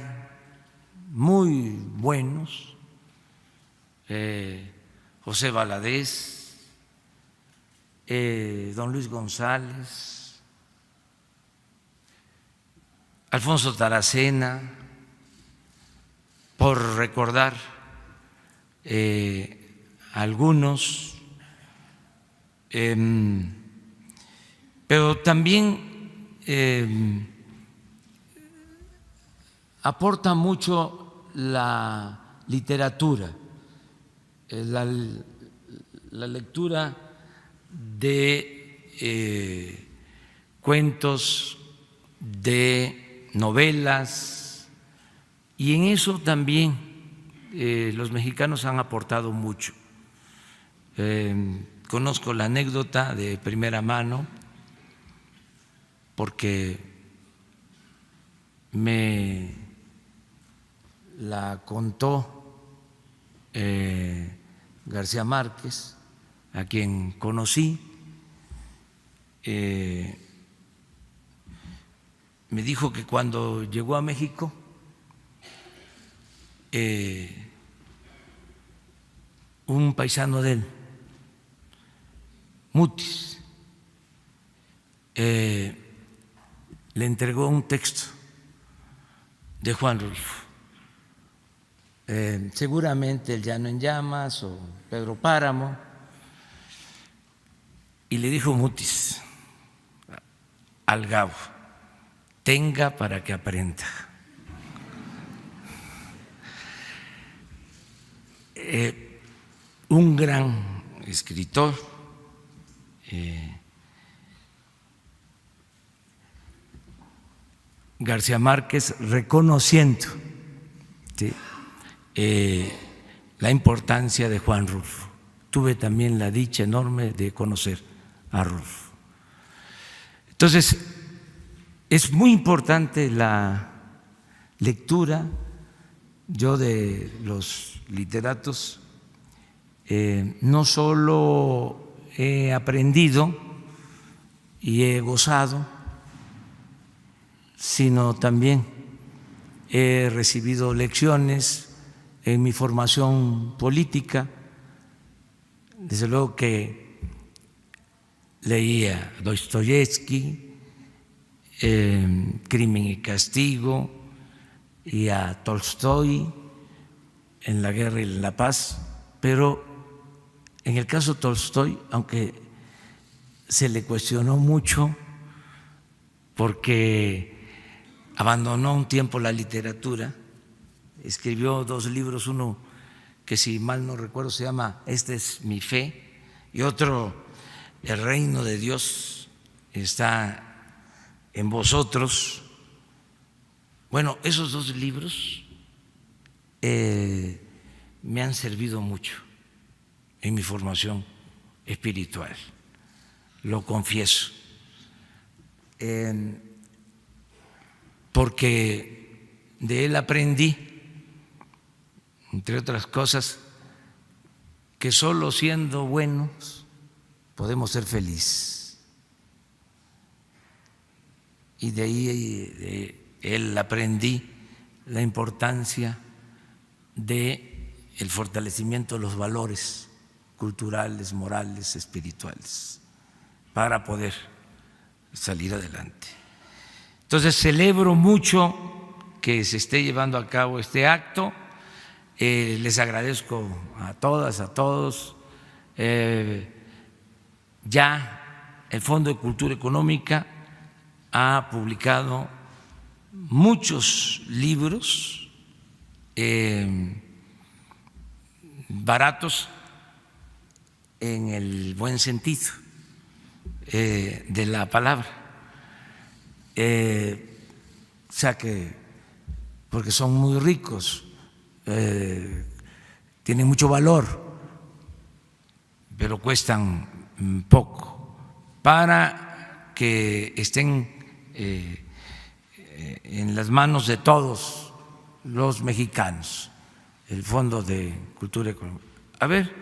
muy buenos, José Valadez, don Luis González, Alfonso Taracena, por recordar algunos, pero también aporta mucho la literatura, la lectura de cuentos, de novelas, y en eso también los mexicanos han aportado mucho. Conozco la anécdota de primera mano porque me la contó García Márquez, a quien conocí. Me dijo que cuando llegó a México un paisano de él, Mutis, le entregó un texto de Juan Rulfo, seguramente El Llano en Llamas o Pedro Páramo, y le dijo Mutis al Gabo: tenga para que aprenda. Un gran escritor, García Márquez, reconociendo la importancia de Juan Rulfo. Tuve también la dicha enorme de conocer a Rulfo. Entonces, es muy importante la lectura. Yo de los literatos no solo he aprendido y he gozado, sino también he recibido lecciones en mi formación política. Desde luego que leía Dostoyevsky, Crimen y Castigo, y a Tolstoy en La Guerra y la Paz, pero en el caso de Tolstoy, aunque se le cuestionó mucho porque abandonó un tiempo la literatura, escribió 2 libros, uno que si mal no recuerdo se llama Esta es mi fe, y otro El reino de Dios está en vosotros. Bueno, esos 2 libros me han servido mucho en mi formación espiritual, lo confieso, porque de él aprendí, entre otras cosas, que solo siendo buenos podemos ser felices. Y de ahí él aprendí la importancia de el fortalecimiento de los valores culturales, morales, espirituales, para poder salir adelante. Entonces celebro mucho que se esté llevando a cabo este acto. Les agradezco a todas, a todos. Ya el Fondo de Cultura Económica ha publicado muchos libros baratos en el buen sentido de la palabra, o sea que porque son muy ricos, tienen mucho valor, pero cuestan poco, para que estén en las manos de todos los mexicanos, el Fondo de Cultura Económica. A ver,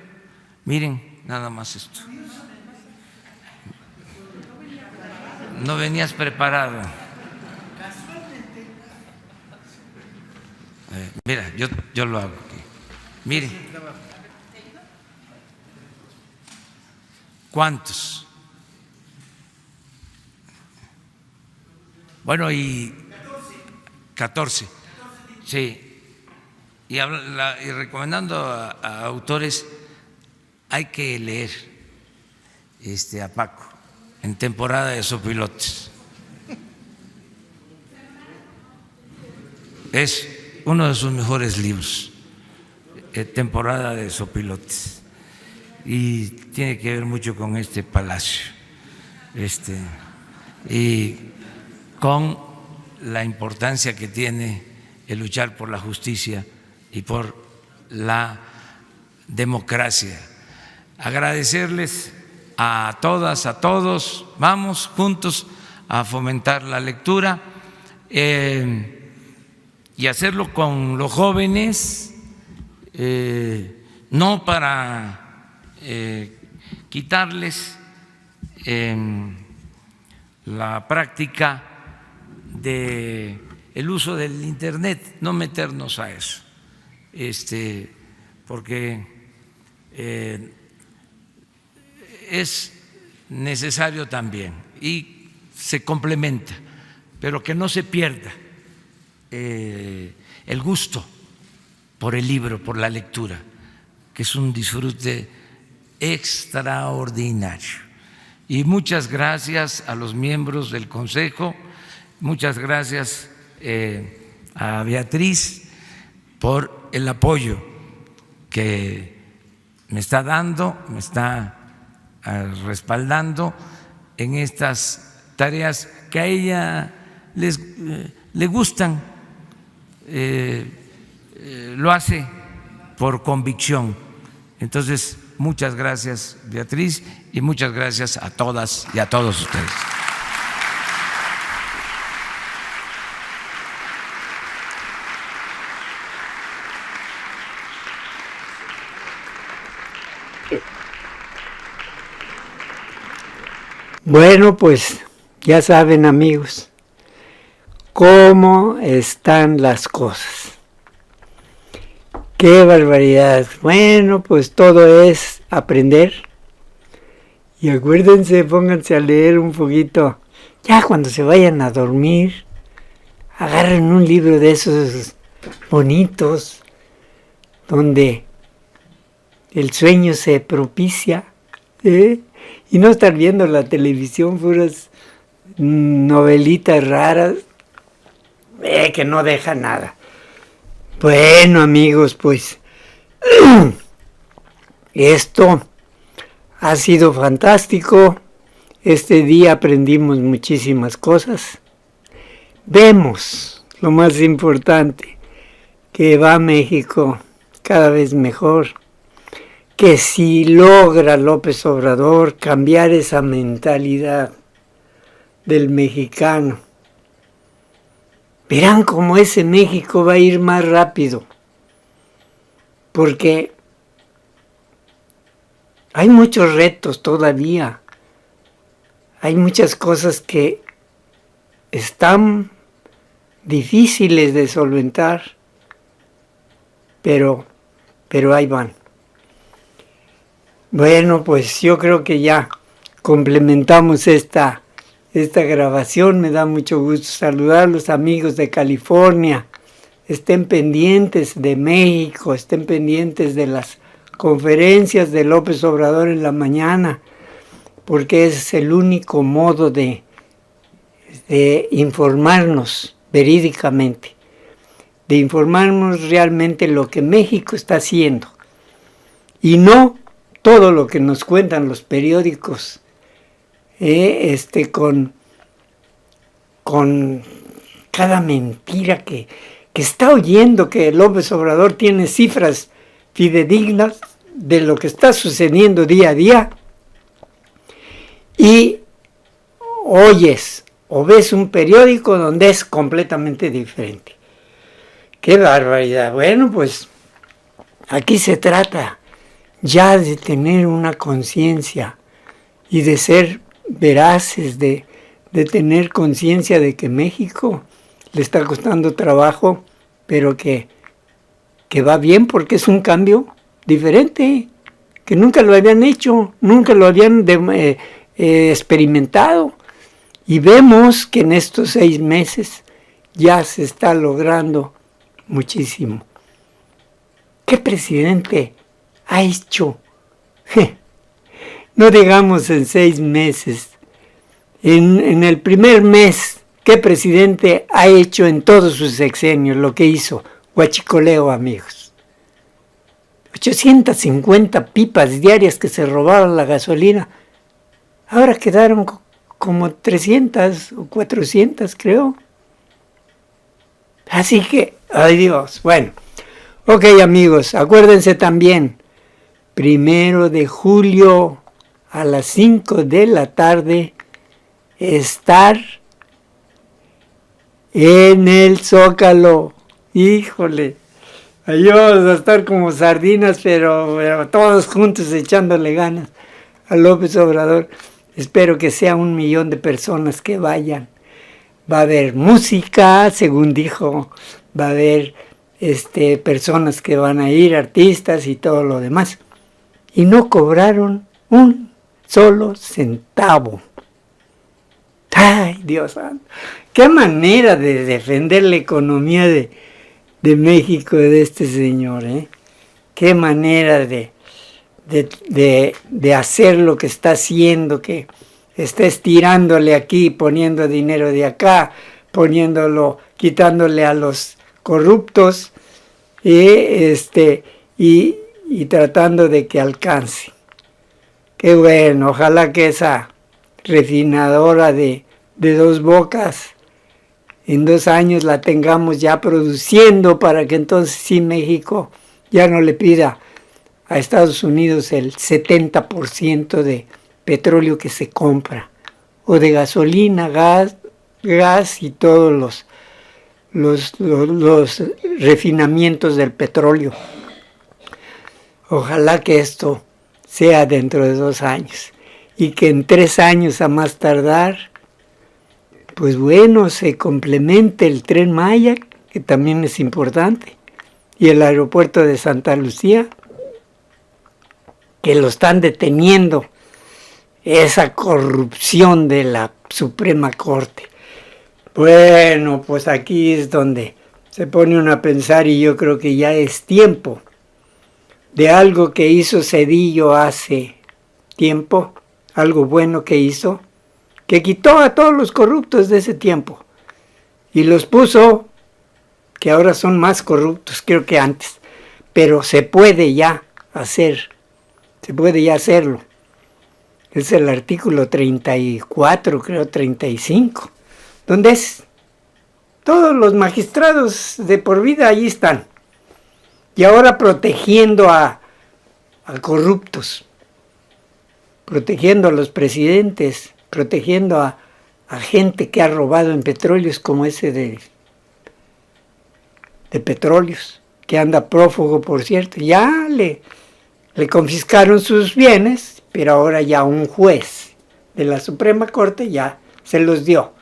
miren nada más esto. No venías preparado. Mira, yo lo hago aquí. Miren. ¿Cuántos? Bueno, y 14. Sí. Y recomendando a autores, hay que leer a Paco en Temporada de Sopilotes. Es uno de sus mejores libros, Temporada de Sopilotes, y tiene que ver mucho con este palacio, y con la importancia que tiene el luchar por la justicia y por la democracia. Agradecerles a todas, a todos. Vamos juntos a fomentar la lectura y hacerlo con los jóvenes, no para quitarles la práctica del uso del Internet, no meternos a eso, porque es necesario también y se complementa, pero que no se pierda el gusto por el libro, por la lectura, que es un disfrute extraordinario. Y muchas gracias a los miembros del Consejo, muchas gracias a Beatriz por el apoyo que me está dando, me está respaldando en estas tareas que a ella le gustan, lo hace por convicción. Entonces, muchas gracias, Beatriz, y muchas gracias a todas y a todos ustedes. Bueno, pues ya saben, amigos, cómo están las cosas. ¡Qué barbaridad! Bueno, pues todo es aprender. Y acuérdense, pónganse a leer un poquito ya cuando se vayan a dormir, agarren un libro de esos bonitos, donde el sueño se propicia, y no estar viendo la televisión, puras novelitas raras, que no deja nada. Bueno, amigos, pues esto ha sido fantástico. Este día aprendimos muchísimas cosas. Vemos lo más importante, que va México cada vez mejor, que si logra López Obrador cambiar esa mentalidad del mexicano, verán cómo ese México va a ir más rápido, porque hay muchos retos todavía, hay muchas cosas que están difíciles de solventar, pero ahí van. Bueno, pues yo creo que ya complementamos esta grabación. Me da mucho gusto saludar a los amigos de California. Estén pendientes de México, estén pendientes de las conferencias de López Obrador en la mañana, porque es el único modo de informarnos verídicamente, de informarnos realmente lo que México está haciendo, y no todo lo que nos cuentan los periódicos, con cada mentira que está oyendo, que López Obrador tiene cifras fidedignas de lo que está sucediendo día a día, y oyes o ves un periódico donde es completamente diferente. ¡Qué barbaridad! Bueno, pues aquí se trata ya de tener una conciencia y de ser veraces, de tener conciencia de que México le está costando trabajo, pero que va bien porque es un cambio diferente, que nunca lo habían hecho, nunca lo habían experimentado. Y vemos que en estos 6 meses ya se está logrando muchísimo. ¿Qué presidente ha hecho? No digamos en 6 meses. En el primer mes, ¿qué presidente ha hecho en todos sus sexenios lo que hizo? Huachicoleo, amigos. 850 pipas diarias que se robaron la gasolina. Ahora quedaron como 300 o 400, creo. Así que, ay Dios, bueno. Ok, amigos, acuérdense también, 1 de julio a las 5 de la tarde, estar en el Zócalo. Híjole, ahí vamos a estar como sardinas, pero todos juntos echándole ganas a López Obrador. Espero que sea 1 millón de personas que vayan. Va a haber música, según dijo, va a haber personas que van a ir, artistas y todo lo demás. Y no cobraron un solo centavo. ¡Ay, Dios santo! ¡Qué manera de defender la economía de México, de este señor! ¡Qué manera de hacer lo que está haciendo, que está estirándole aquí, poniendo dinero de acá, quitándole a los corruptos y tratando de que alcance. Qué bueno, ojalá que esa refinadora de 2 bocas en 2 años la tengamos ya produciendo, para que entonces sí México ya no le pida a Estados Unidos el 70% de petróleo que se compra, o de gasolina, gas y todos los refinamientos del petróleo. Ojalá que esto sea dentro de 2 años, y que en 3 años a más tardar, pues bueno, se complemente el Tren Maya, que también es importante, y el aeropuerto de Santa Lucía, que lo están deteniendo, esa corrupción de la Suprema Corte. Bueno, pues aquí es donde se pone uno a pensar, y yo creo que ya es tiempo de algo que hizo Zedillo hace tiempo, algo bueno que hizo, que quitó a todos los corruptos de ese tiempo y los puso, que ahora son más corruptos, creo que antes, pero se puede ya hacer, se puede ya hacerlo. Es el artículo 34, creo 35, donde es todos los magistrados de por vida allí están. Y ahora protegiendo a corruptos, protegiendo a los presidentes, protegiendo a gente que ha robado en petróleos como ese de petróleos, que anda prófugo, por cierto. Ya le confiscaron sus bienes, pero ahora ya un juez de la Suprema Corte ya se los dio,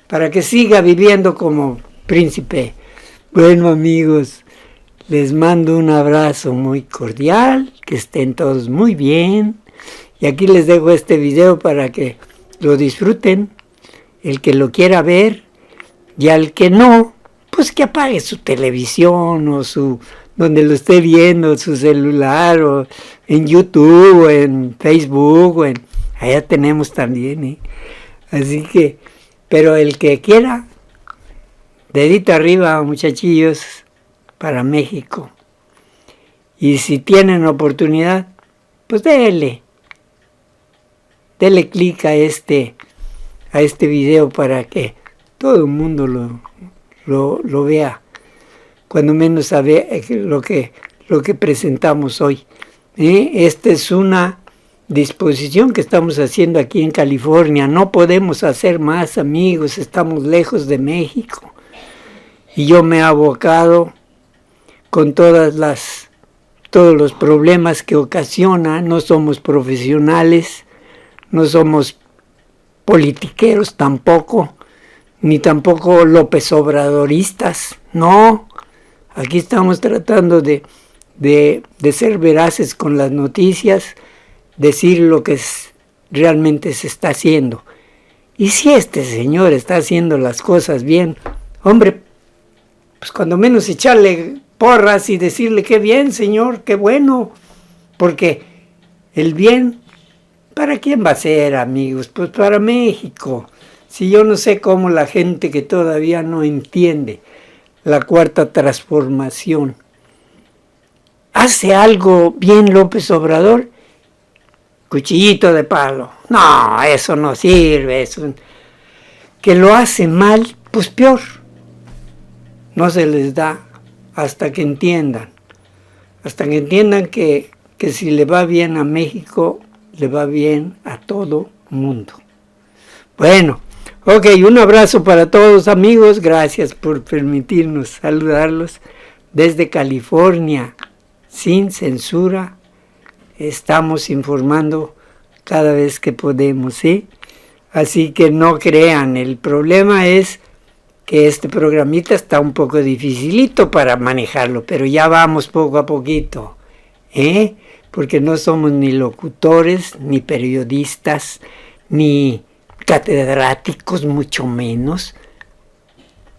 para que siga viviendo como príncipe. Bueno, amigos, les mando un abrazo muy cordial, que estén todos muy bien. Y aquí les dejo este video para que lo disfruten, el que lo quiera ver, y al que no, pues que apague su televisión o donde lo esté viendo, su celular, o en YouTube, o en Facebook, o allá tenemos también, Así que, pero el que quiera, dedito arriba, muchachillos, para México. Y si tienen oportunidad, pues dele clic a este video para que todo el mundo lo vea, cuando menos sabe lo que presentamos hoy. Esta es una disposición que estamos haciendo aquí en California. No podemos hacer más, amigos, estamos lejos de México. Y yo me he abocado con todos los problemas que ocasiona. No somos profesionales, no somos politiqueros tampoco, ni tampoco López Obradoristas, no. Aquí estamos tratando de ser veraces con las noticias, decir lo que realmente se está haciendo. Y si este señor está haciendo las cosas bien, hombre, pues cuando menos echarle porras y decirle qué bien, señor, qué bueno, porque el bien, ¿para quién va a ser, amigos? Pues para México. Si yo no sé cómo la gente que todavía no entiende la cuarta transformación hace algo bien López Obrador, cuchillito de palo. No, eso no sirve. Eso. Que lo hace mal, pues peor. No se les da hasta que entiendan. Hasta que entiendan que si le va bien a México, le va bien a todo mundo. Bueno, ok, un abrazo para todos, amigos. Gracias por permitirnos saludarlos desde California, sin censura. Estamos informando cada vez que podemos, ¿sí? Así que no crean, el problema es que este programita está un poco dificilito para manejarlo, pero ya vamos poco a poquito, porque no somos ni locutores, ni periodistas, ni catedráticos, mucho menos.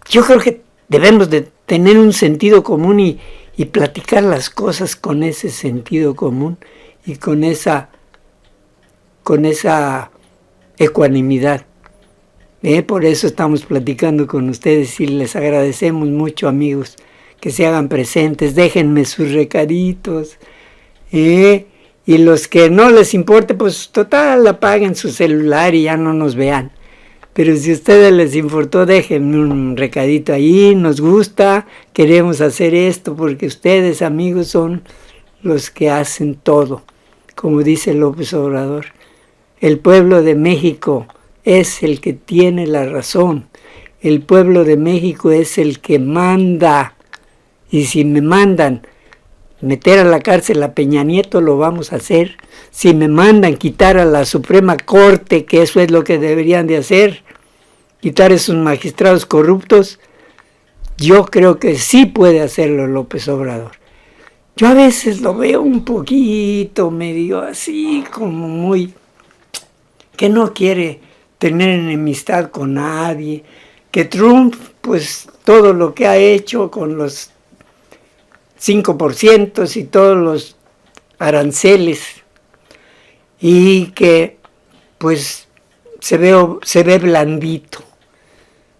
Yo creo que debemos de tener un sentido común y platicar las cosas con ese sentido común y con esa ecuanimidad. Por eso estamos platicando con ustedes y les agradecemos mucho, amigos, que se hagan presentes. Déjenme sus recaditos. Y los que no les importe, pues total, apaguen su celular y ya no nos vean. Pero si a ustedes les importó, déjenme un recadito ahí. Nos gusta, queremos hacer esto porque ustedes, amigos, son los que hacen todo. Como dice López Obrador, el pueblo de México es el que tiene la razón. El pueblo de México es el que manda. Y si me mandan meter a la cárcel a Peña Nieto, lo vamos a hacer. Si me mandan quitar a la Suprema Corte, que eso es lo que deberían de hacer, quitar a esos magistrados corruptos, yo creo que sí puede hacerlo López Obrador. Yo a veces lo veo un poquito medio así, como muy, que no quiere tener enemistad con nadie, que Trump, pues todo lo que ha hecho con los 5% y todos los aranceles, y que pues se ve blandito,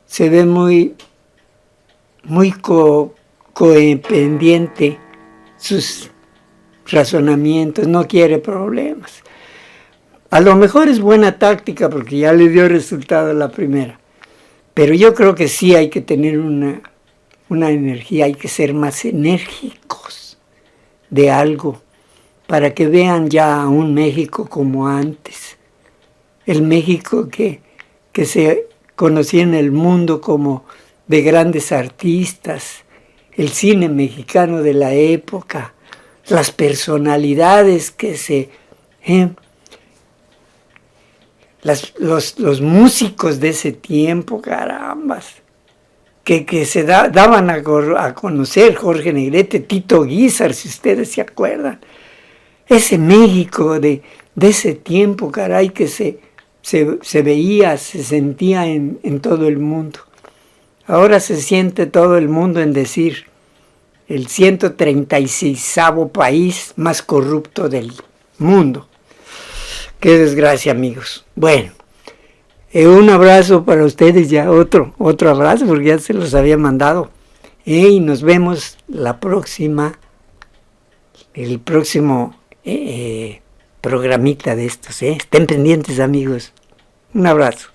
se ve muy codependiente sus razonamientos, no quiere problemas. A lo mejor es buena táctica porque ya le dio resultado la primera, pero yo creo que sí hay que tener una energía, hay que ser más enérgicos de algo para que vean ya a un México como antes, el México que se conocía en el mundo como de grandes artistas, el cine mexicano de la época, las personalidades que los músicos de ese tiempo, carambas, que se daban a conocer, Jorge Negrete, Tito Guízar, si ustedes se acuerdan. Ese México de ese tiempo, caray, que se veía, se sentía en todo el mundo. Ahora se siente todo el mundo en decir el 136º país más corrupto del mundo. Qué desgracia, amigos. Bueno, un abrazo para ustedes, ya otro abrazo, porque ya se los había mandado. Y nos vemos el próximo programita de estos. Estén pendientes, amigos. Un abrazo.